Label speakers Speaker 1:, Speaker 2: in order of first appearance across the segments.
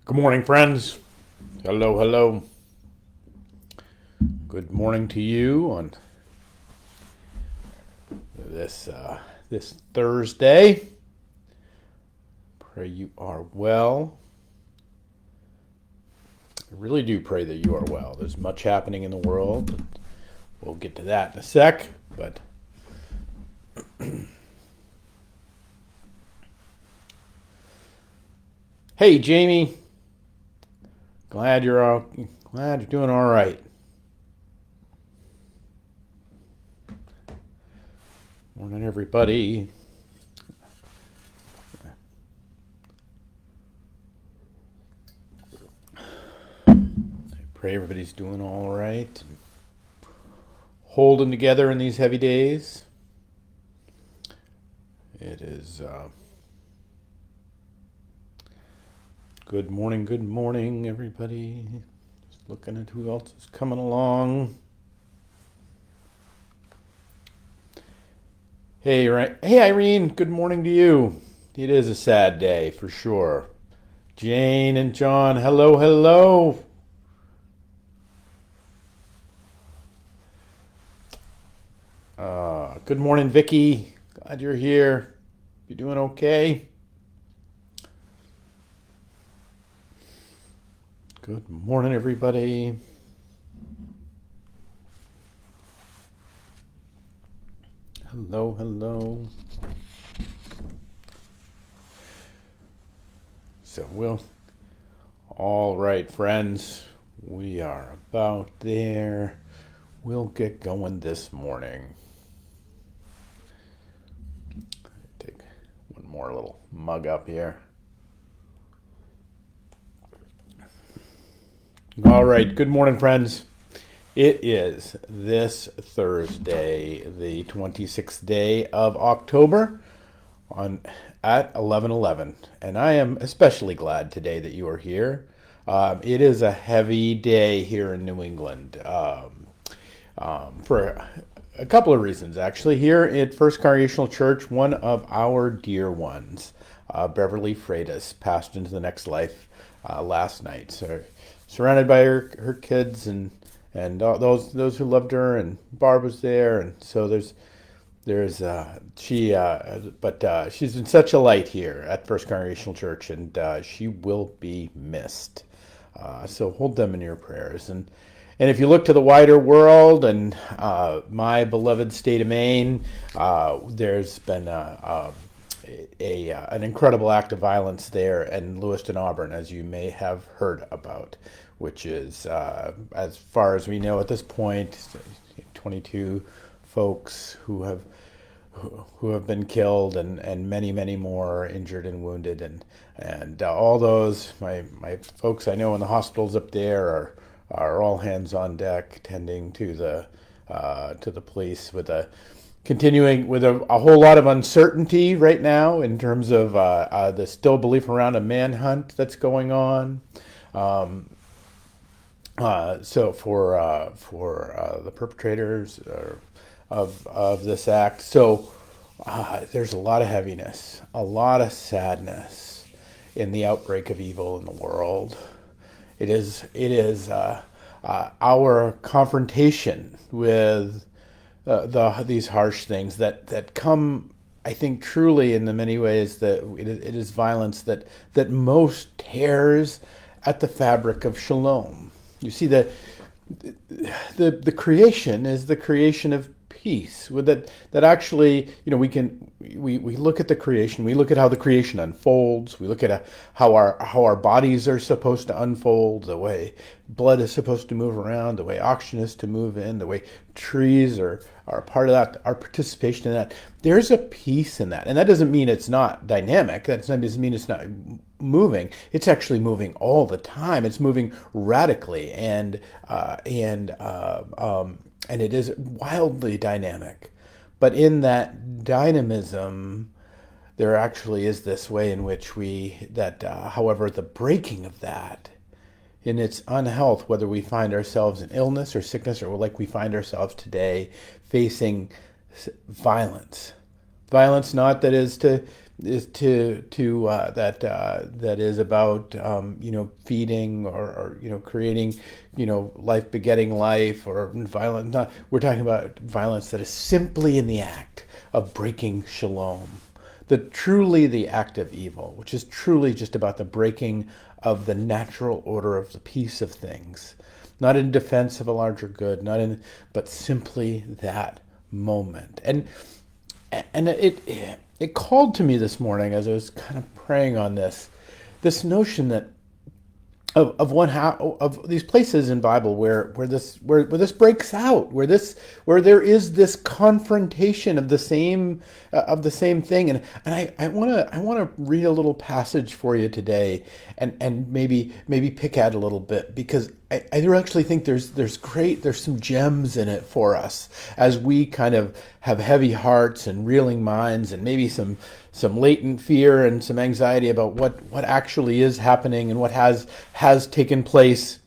Speaker 1: Good morning, friends. Hello, hello. Good morning to you on this Thursday. Pray you are well. I really do pray that you are well. There's much happening in the world. We'll get to that in a sec, but hey, Jamie. Glad you're doing all right. Morning, everybody. Pray everybody's doing all right. Holding together in these heavy days. It is good morning, everybody. Just looking at who else is coming along. Hey, Irene. Good morning to you. It is a sad day for sure. Jane and John. Hello, hello. Good morning, Vicky. Glad you're here. You doing okay? Good morning, everybody. Hello, hello. All right, friends. We are about there. We'll get going this morning. Take one more little mug up here. All right, good morning, friends. It is this Thursday, the 26th day of October at 11:11, and I am especially glad today that you are here. It is a heavy day here in New England for a couple of reasons, actually. Here at First Congregational Church, one of our dear ones, Beverly Freitas, passed into the next life last night. So, surrounded by her kids and those who loved her, and Barb was there, and so she's been such a light here at First Congregational Church, and she will be missed. So hold them in your prayers, and if you look to the wider world and my beloved state of Maine, there's been an incredible act of violence there in Lewiston, Auburn, as you may have heard about, which is, as far as we know at this point, 22 folks who have been killed, and many more injured and wounded, and all those my folks I know in the hospitals up there are all hands on deck, tending to the police with a whole lot of uncertainty right now in terms of the still belief around a manhunt that's going on. So for the perpetrators of this act, so there's a lot of heaviness, a lot of sadness in the outbreak of evil in the world. It is our confrontation with these harsh things that come, I think, truly in the many ways that it is violence that most tears at the fabric of shalom. You see, the creation is the creation of peace. With that actually, we look at the creation, we look at how the creation unfolds, we look at how our bodies are supposed to unfold, the way blood is supposed to move around, the way oxygen is to move in, the way trees are part of that, our participation in that. There's a peace in that, and that doesn't mean it's not dynamic. That doesn't mean it's not moving. It's actually moving all the time. It's moving radically, and it is wildly dynamic. But in that dynamism, there actually is this way in which however, the breaking of that in its unhealth, whether we find ourselves in illness or sickness, or like we find ourselves today facing violence. Violence not that is to is that is about feeding or creating life begetting life or violence. Not, we're talking about violence that is simply in the act of breaking shalom, the act of evil, which is truly just about the breaking of the natural order of the peace of things, not in defense of a larger good, not in, but simply that moment. And it called to me this morning as I was kind of praying on this notion that of these places in Bible where this breaks out, where there is this confrontation of the same thing. And I want to read a little passage for you today, and maybe pick at a little bit, because I do actually think there's some gems in it for us as we kind of have heavy hearts and reeling minds, and maybe some latent fear and some anxiety about what actually is happening and what has taken place.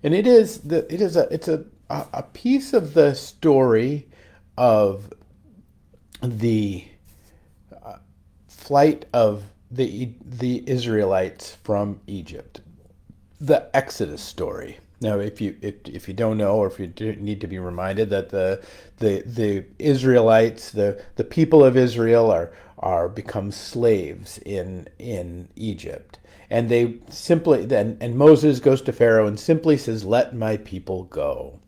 Speaker 1: And it's a piece of the story of the flight of the Israelites from Egypt, the Exodus story. Now, if you don't know, or if you need to be reminded, that the Israelites, the people of Israel, are become slaves in Egypt, and they simply and Moses goes to Pharaoh and simply says, "Let my people go,"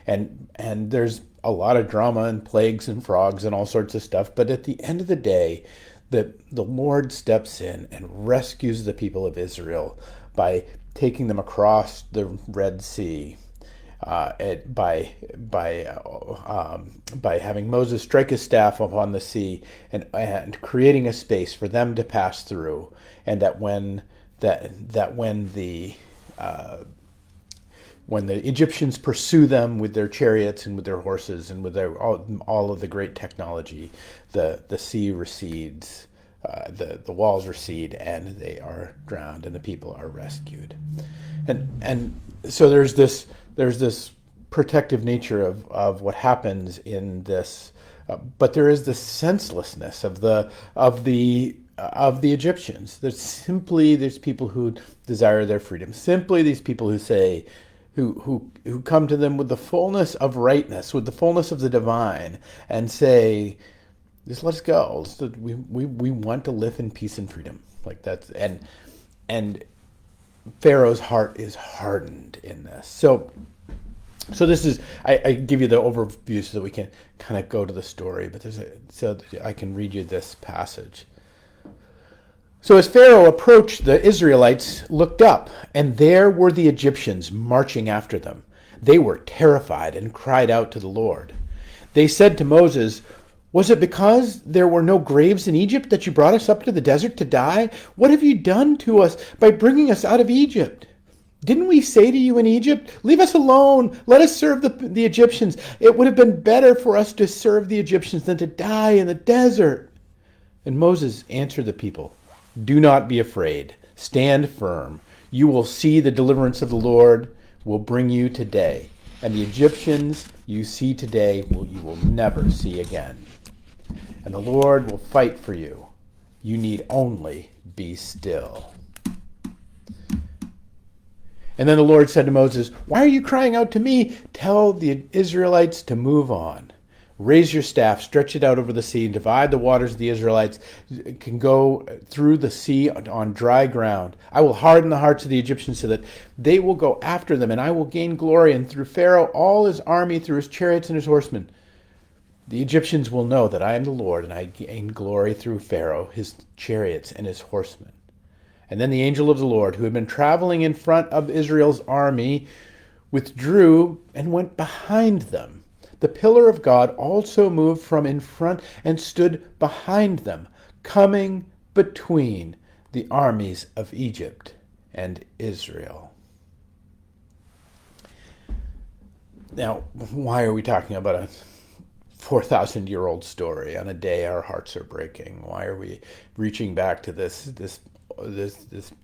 Speaker 1: and there's a lot of drama and plagues and frogs and all sorts of stuff, but at the end of the day, the Lord steps in and rescues the people of Israel by taking them across the Red Sea, by having Moses strike his staff upon the sea, and creating a space for them to pass through, and that when the Egyptians pursue them with their chariots and with their horses and with all of the great technology, the sea recedes, the walls recede, and they are drowned, and the people are rescued. And so there's this protective nature of what happens in this, but there is this senselessness of the Egyptians. There's people who desire their freedom. Simply these people who say, who come to them with the fullness of rightness, with the fullness of the divine, and say, just let us go. We want to live in peace and freedom. Like that's and Pharaoh's heart is hardened in this. So this is, I give you the overview so that we can kind of go to the story, but so I can read you this passage. So as Pharaoh approached, the Israelites looked up, and there were the Egyptians marching after them. They were terrified and cried out to the Lord. They said to Moses, "Was it because there were no graves in Egypt that you brought us up to the desert to die? What have you done to us by bringing us out of Egypt? Didn't we say to you in Egypt, 'Leave us alone, let us serve the Egyptians'? It would have been better for us to serve the Egyptians than to die in the desert." And Moses answered the people, "Do not be afraid. Stand firm. You will see the deliverance of the Lord will bring you today. And the Egyptians you see today you will never see again. And the Lord will fight for you. You need only be still." And then the Lord said to Moses, "Why are you crying out to me? Tell the Israelites to move on. Raise your staff, stretch it out over the sea, and divide the waters. The Israelites can go through the sea on dry ground. I will harden the hearts of the Egyptians so that they will go after them, and I will gain glory, and through Pharaoh, all his army, through his chariots and his horsemen. The Egyptians will know that I am the Lord, and I gain glory through Pharaoh, his chariots, and his horsemen." And then the angel of the Lord, who had been traveling in front of Israel's army, withdrew and went behind them. The pillar of God also moved from in front and stood behind them, coming between the armies of Egypt and Israel. Now, why are we talking about a 4,000-year-old story on a day our hearts are breaking? Why are we reaching back to this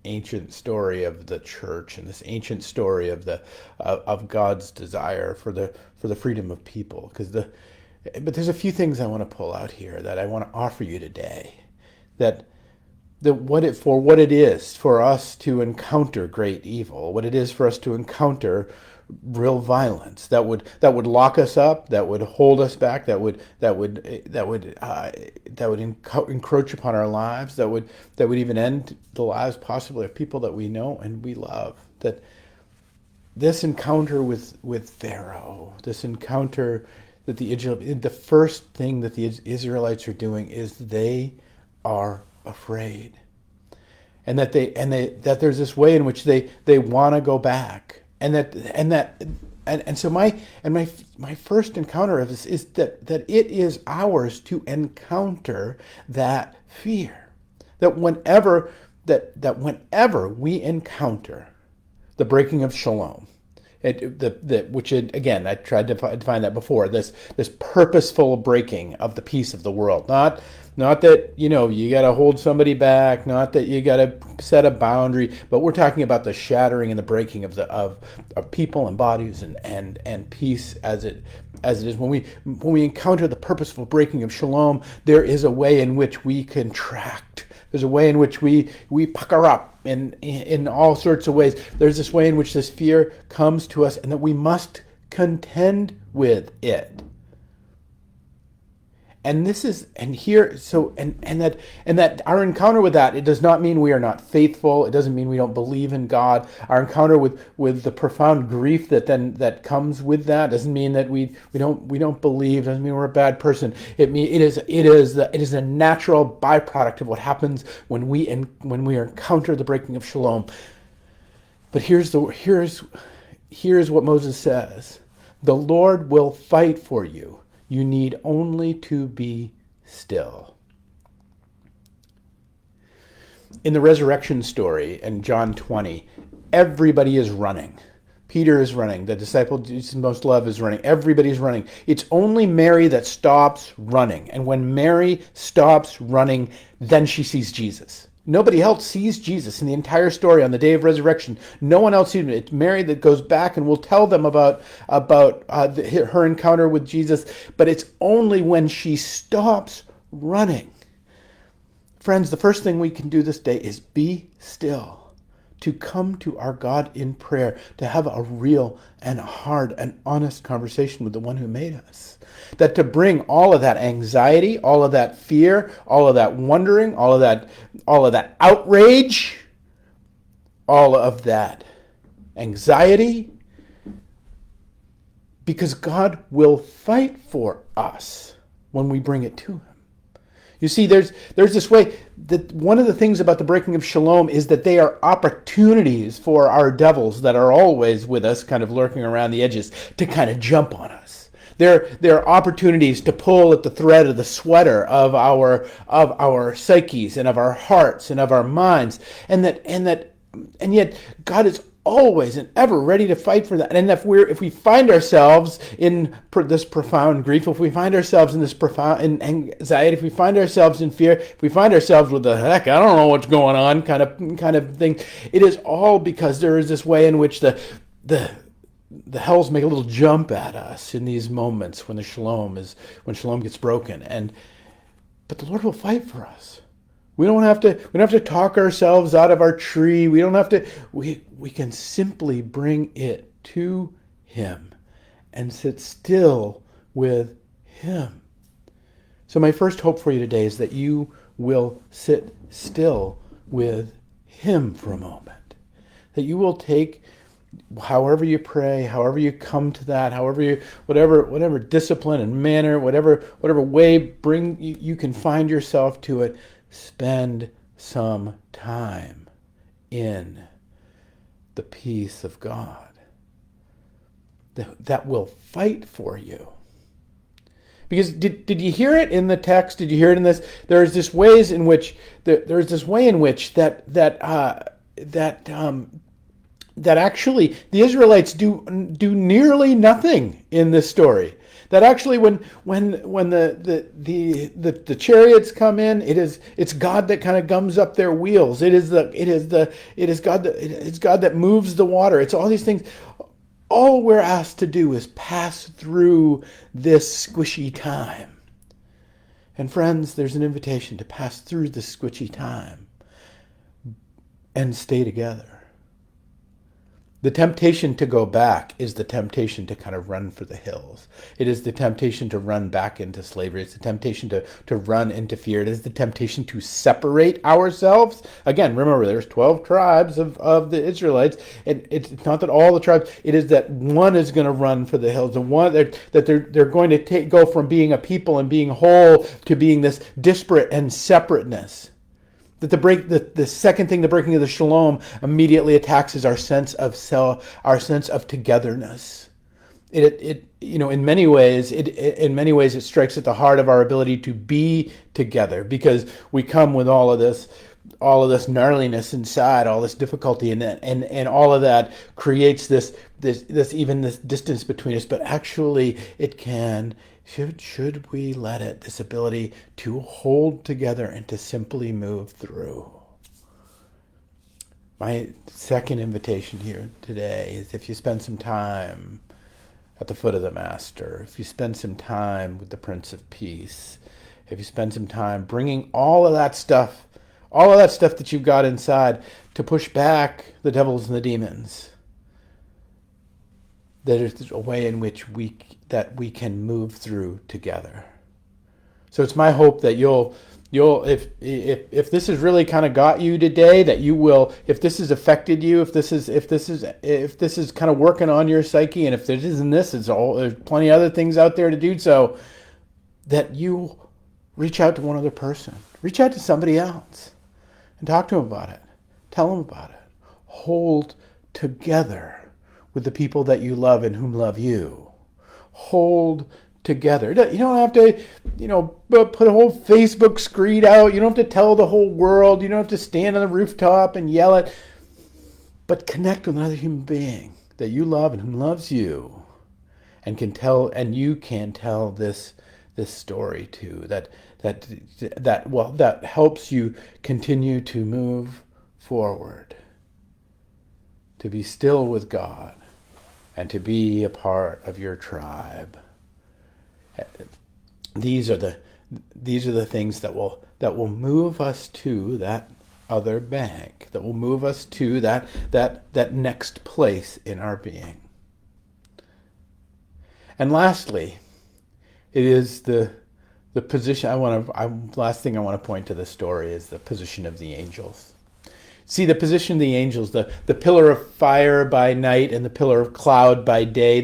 Speaker 1: ancient story of the church, and this ancient story of God's desire for the freedom of people? But there's a few things I want to pull out here that I want to offer you today that what it is for us to encounter great evil, what it is for us to encounter real violence that would lock us up, that would hold us back, that would encroach upon our lives, that would even end the lives possibly of people that we know and we love. That this encounter with Pharaoh, this encounter that the first thing that the Israelites are doing is they are afraid, and that that there's this way in which they want to go back. And so my first encounter of this is that it is ours to encounter that fear. That whenever we encounter the breaking of shalom, again, I tried to define that before. This purposeful breaking of the peace of the world, not that you got to hold somebody back, not that you got to set a boundary, but we're talking about the shattering and the breaking of people and bodies and peace as it is. When we encounter the purposeful breaking of shalom, there is a way in which we contract. There's a way in which we pucker up in all sorts of ways. There's this way in which this fear comes to us, and that we must contend with it. And that our encounter with that, it does not mean we are not faithful. It doesn't mean we don't believe in God. Our encounter with the profound grief that comes with that doesn't mean that we don't believe. Doesn't mean we're a bad person. It is a natural byproduct of what happens when we encounter the breaking of shalom. But here's what Moses says: the Lord will fight for you. You need only to be still. In the resurrection story in John 20, everybody is running. Peter is running. The disciple Jesus most loved is running. Everybody's running. It's only Mary that stops running. And when Mary stops running, then she sees Jesus. Nobody else sees Jesus in the entire story on the day of resurrection. No one else sees him. It's Mary that goes back and will tell them about her encounter with Jesus. But it's only when she stops running. Friends, the first thing we can do this day is be still. To come to our God in prayer, to have a real and hard and honest conversation with the one who made us. That to bring all of that anxiety, all of that fear, all of that wondering, all of that outrage, all of that anxiety, because God will fight for us when we bring it to him. You see, there's this way that one of the things about the breaking of shalom is that they are opportunities for our devils that are always with us, kind of lurking around the edges, to kind of jump on us. They're opportunities to pull at the thread of the sweater of our psyches and of our hearts and of our minds, and yet God is always and ever ready to fight for that. And if we find ourselves in this profound grief, if we find ourselves in this profound anxiety, if we find ourselves in fear, if we find ourselves with the heck, I don't know what's going on kind of thing, it is all because there is this way in which the hells make a little jump at us in these moments when shalom gets broken. But the Lord will fight for us. We don't have to talk ourselves out of our tree. We don't have to. We can simply bring it to him and sit still with him. So my first hope for you today is that you will sit still with him for a moment. That you will take, however you pray, however you come to that, whatever discipline and manner, whatever way you can find yourself to it. Spend some time in the peace of God that will fight for you. Because did you hear it in the text? Did you hear it in this? There's this way in which that actually the Israelites do nearly nothing in this story. That actually, when the chariots come in, it's God that kind of gums up their wheels. It is God that moves the water. It's all these things. All we're asked to do is pass through this squishy time. And friends, there's an invitation to pass through this squishy time and stay together. The temptation to go back is the temptation to kind of run for the hills. It is the temptation to run back into slavery. It's the temptation to run into fear. It is the temptation to separate ourselves. Again, remember, there's 12 tribes of the Israelites. And it's not that all the tribes, it is that one is going to run for the hills. And one that they're going to go from being a people and being whole to being this disparate and separateness. That the second thing, the breaking of the shalom, immediately attacks is our sense of self, our sense of togetherness. In many ways it strikes at the heart of our ability to be together, because we come with all of this gnarliness inside, all this difficulty, and all of that creates this distance between us. But actually, it can. Should we let it, this ability to hold together and to simply move through. My second invitation here today is, if you spend some time at the foot of the Master, if you spend some time with the Prince of Peace, if you spend some time bringing all of that stuff that you've got inside to push back the devils and the demons, that there's a way in which we can move through together. So it's my hope that you'll if this has really kind of got you today, that you will, if this has affected you, if this is kind of working on your psyche, and if there isn't this, there's plenty of other things out there to do so, that you reach out to one other person, reach out to somebody else, and talk to them about it, tell them about it, hold together with the people that you love and whom love you. Hold together. You don't have to, put a whole Facebook screed out. You don't have to tell the whole world. You don't have to stand on the rooftop and yell it. But connect with another human being that you love and who loves you, and you can tell this story too. That helps you continue to move forward, to be still with God, and to be a part of your tribe. These are the things that will move us to that other bank, that will move us to that next place in our being. And lastly, it is the position last thing I want to point to the story is the position of the angels. See, the position of the angels, the pillar of fire by night and the pillar of cloud by day,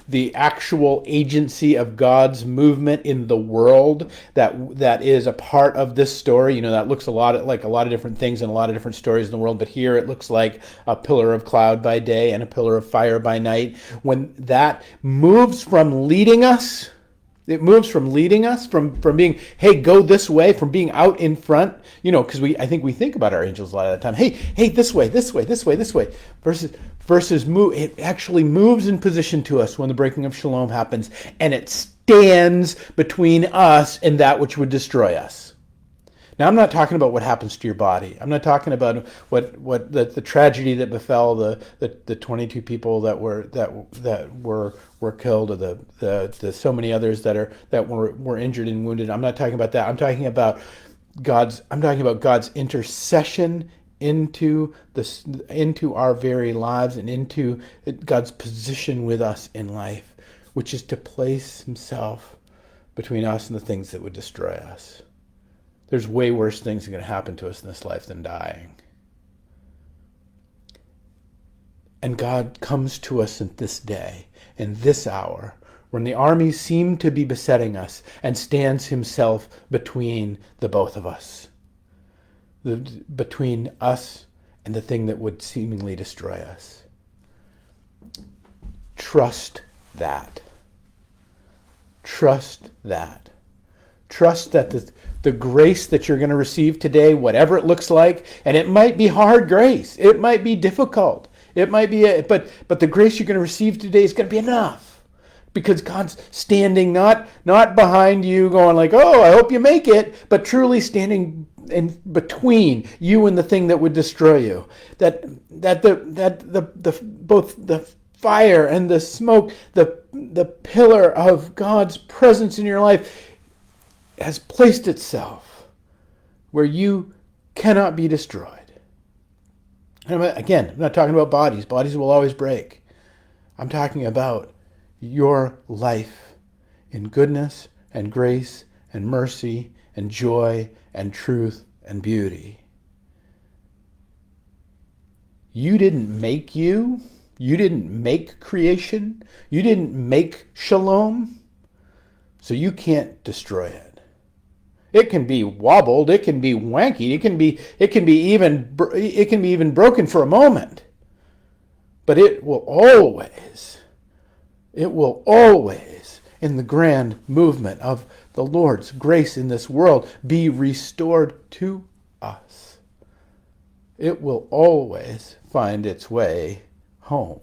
Speaker 1: the actual agency of God's movement in the world that is a part of this story. That looks like a lot of different things in a lot of different stories in the world, but here it looks like a pillar of cloud by day and a pillar of fire by night. When that moves from leading us, from being, hey, go this way, from being out in front, because I think we think about our angels a lot of the time. Hey, this way, versus move. It actually moves in position to us when the breaking of shalom happens, and it stands between us and that which would destroy us. Now, I'm not talking about what happens to your body. I'm not talking about what the tragedy that befell the 22 people that were killed, or the so many others that were injured and wounded. I'm not talking about that. I'm talking about God's intercession into our very lives and into God's position with us in life, which is to place himself between us and the things that would destroy us. There's way worse things that are going to happen to us in this life than dying. And God comes to us in this day, in this hour, when the armies seem to be besetting us, and stands himself between the both of us. Between us and the thing that would seemingly destroy us. Trust that. Trust that. Trust that the grace that you're going to receive today, whatever it looks like, and it might be hard grace. It might be difficult. It might be, but the grace you're going to receive today is going to be enough, because God's standing not behind you, going like, "Oh, I hope you make it," but truly standing in between you and the thing that would destroy you. That both the fire and the smoke, the pillar of God's presence in your life, has placed itself where you cannot be destroyed. And again, I'm not talking about bodies. Bodies will always break. I'm talking about your life in goodness and grace and mercy and joy and truth and beauty. You didn't make you. You didn't make creation. You didn't make shalom. So you can't destroy it. It can be wobbled. It can be wanky. It can be even broken for a moment. But it will always, in the grand movement of the Lord's grace in this world, be restored to us. It will always find its way home.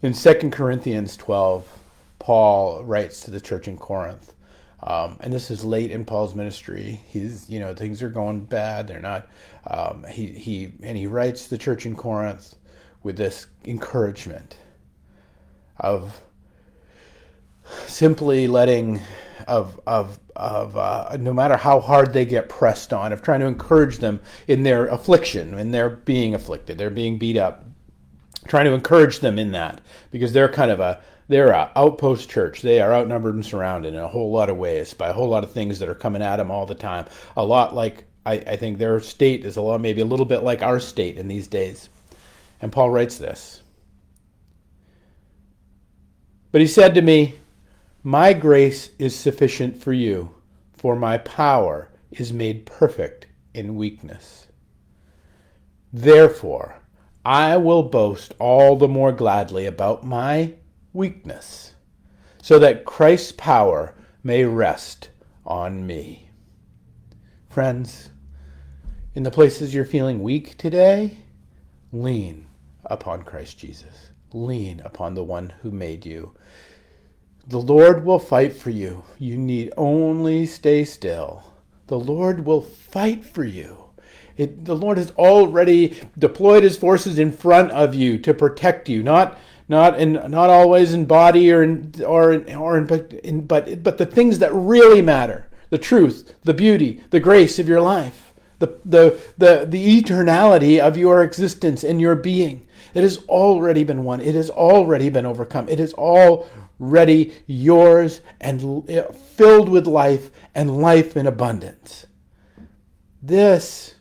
Speaker 1: In 2 Corinthians 12, Paul writes to the church in Corinth, and this is late in Paul's ministry. Things are going bad. They're not. He writes to the church in Corinth with this encouragement of simply letting no matter how hard they get pressed on, of trying to encourage them in their affliction, in their being afflicted, they're being beat up, trying to encourage them in that, because they're an outpost church. They are outnumbered and surrounded in a whole lot of ways by a whole lot of things that are coming at them all the time. A lot like, I think their state is maybe a little bit like our state in these days. And Paul writes this. But he said to me, "My grace is sufficient for you, for my power is made perfect in weakness. Therefore, I will boast all the more gladly about my weakness, so that Christ's power may rest on me." Friends, in the places you're feeling weak today, lean upon Christ Jesus. Lean upon the one who made you. The Lord will fight for you. You need only stay still. The Lord will fight for you. The Lord has already deployed his forces in front of you to protect you, not always in body but the things that really matter: the truth, the beauty, the grace of your life, the eternality of your existence and your being. It has already been won. It has already been overcome. It is already yours and filled with life and life in abundance. This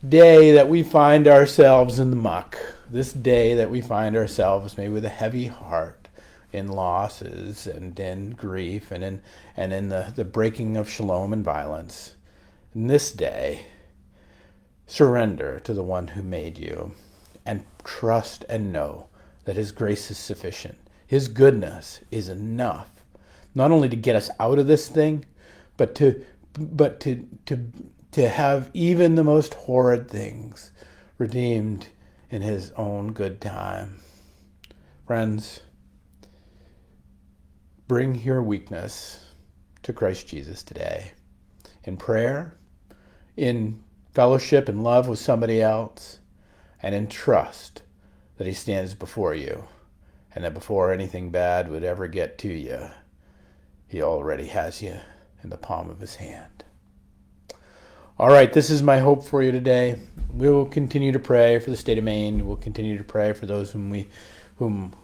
Speaker 1: day that we find ourselves in the muck, this day that we find ourselves maybe with a heavy heart in losses and in grief and in the breaking of shalom and violence, in this day, surrender to the one who made you and trust and know that his grace is sufficient. His goodness is enough, not only to get us out of this thing, but to have even the most horrid things redeemed in his own good time. Friends, bring your weakness to Christ Jesus today, in prayer, in fellowship and love with somebody else, and in trust that he stands before you, and that before anything bad would ever get to you, he already has you in the palm of his hand. All right, this is my hope for you today. We will continue to pray for the state of Maine. We'll continue to pray for those whom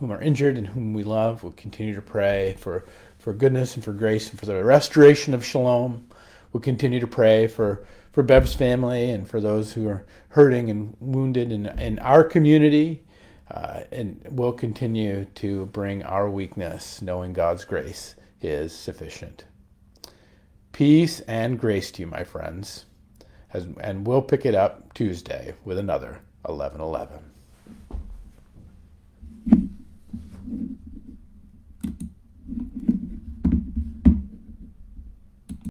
Speaker 1: are injured and whom we love. We'll continue to pray for goodness and for grace and for the restoration of shalom. We'll continue to pray for Bev's family and for those who are hurting and wounded in our community. And we'll continue to bring our weakness, knowing God's grace is sufficient. Peace and grace to you, my friends. And we'll pick it up Tuesday with another 11:11.